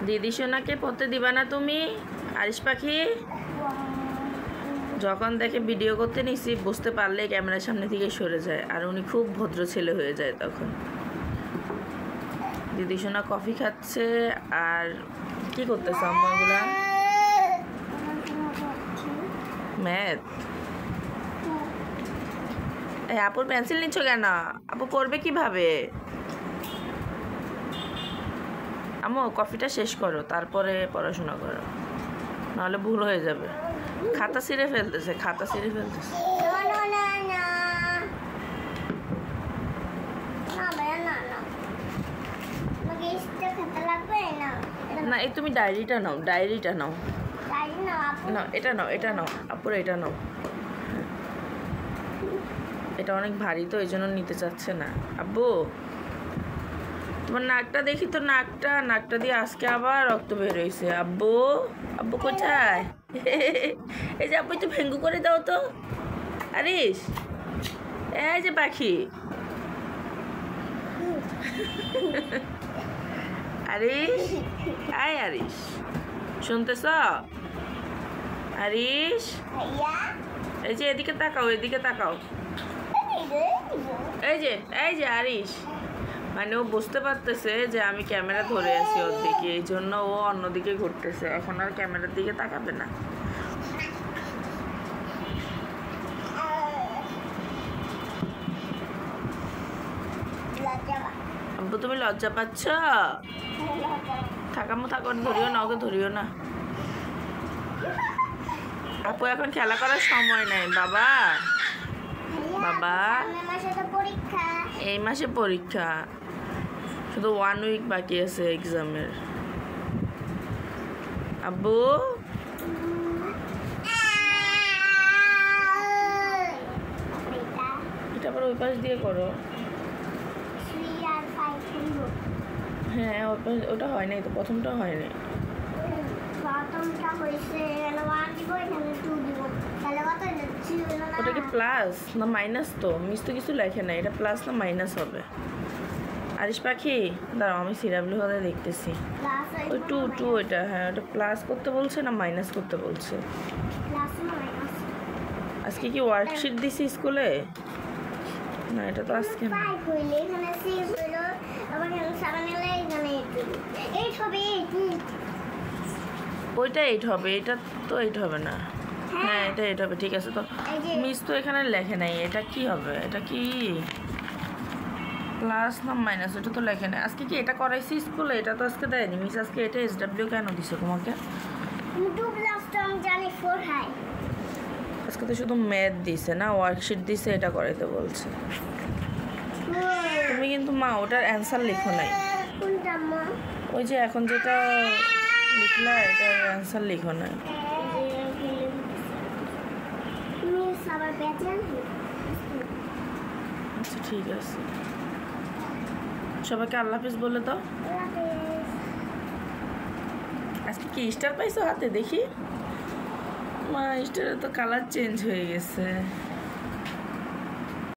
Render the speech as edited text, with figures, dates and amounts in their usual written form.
দিদি সোনাকে পড়তে দিবা না তুমি? আরিশ পাখি যখন দেখে ভিডিও করতে নিছি বুঝতে পারলে ক্যামেরার সামনে থেকে সরে যায়, আর উনি খুব ভদ্র ছেলে হয়ে যায় তখন। দিদি সোনা কফি খাচ্ছে আর কি করতেছে আম্মু এগুলা? ম্যাথ। এই আপুর পেন্সিল নিচ্ছ কেন? আপু করবে কিভাবে? আম্মু কফিটা শেষ করো তারপরে পড়াশোনা করো, নাহলে ভুল হয়ে যাবে। খাতা ছিঁড়ে ফেলতেছে, খাতা ছিঁড়ে ফেলতেছে। না এই তুমি ডায়েরিটা নাও, ডায়েরিটা নাও। না এটা নাও, এটা নাও আপুর, এটা নাও। এটা অনেক ভারী তো এই জন্য নিতে চাচ্ছে না। আব্বু তোমার নাকটা দেখি তো, নাকটা নাকটা দিয়ে আজকে আবার রক্ত বের হয়েছে। আব্বু আব্বু কোথায়? এই যে আব্বু একটু ভেঙ্গু করে দাও তো। আরিশ এই যে পাখি, আরিশ আয় আরিশ, শুনতেছ? আরিশ এই যে এদিকে তাকাও, এদিকে তাকাও। এই যে আরিশ, মানে ও বুঝতে পারতেছে যে আমি ক্যামেরা ধরে আছি ওর দিকে, এই জন্য ও অন্যদিকে ঘুরতেছে, এখন আর ক্যামেরার দিকে তাকাবে না। আব্বু তুমি লজ্জা পাচ্ছ? থাকামো থাকো, ধরিও না ওকে, ধরিও না। আপু এখন খেলা করার সময় নাই বাবা। বাবা এই মাসে পরীক্ষা, শুধু 1 উইক বাকি আছে এক্সামের। আব্বু এটা আবার ওই পাশ দিয়ে করো। হ্যাঁ ওটা হয় নাই তো, প্রথমটা হয় নাই। ওটা কি প্লাস না মাইনাস? তো মিস তো কিছু লেখে না, এটা প্লাস না মাইনাস হবে? আরিশ পাখি দাঁড়াও আমি সিরাবলি হলে দেখতেছি। ওই 2 ওইটা, হ্যাঁ ওটা প্লাস করতে বলছে না মাইনাস করতে বলছে? আজকে কি ওয়ার্কশিট দিছি স্কুলে? না এটা তো আজকে না। ওইটা 8 হবে, এটা তো 8 হবে না। হ্যাঁ এটা 8 হবে, ঠিক আছে। তো মিস তো এখানে লেখে নাই, এটা কি হবে? এটা কি প্লাস না মাইনাস? এটা তো লেখে নাই। আজকে কি এটা করাইছি স্কুলে? এটা তো আজকে দেয়নি মিস। আজকে এটা SW কেন দিছে তোমাকে? আজকে তো শুধু ম্যাথ দিছে না, ওয়ার্কশিট দিছে, এটা করাইতে বলছে। তুমি কিন্তু মা ওটার অ্যান্সার লিখো নাই। ওই যে এখন যেটা লিখলা এটার অ্যান্সার লিখো নাই। আচ্ছা ঠিক আছে, সবাইকে আল্লাহ হাফিজ বলে দাও। আজকে কি স্টার পাইছো হাতে? দেখি মা, স্টারের তো কালার চেঞ্জ হয়ে গেছে।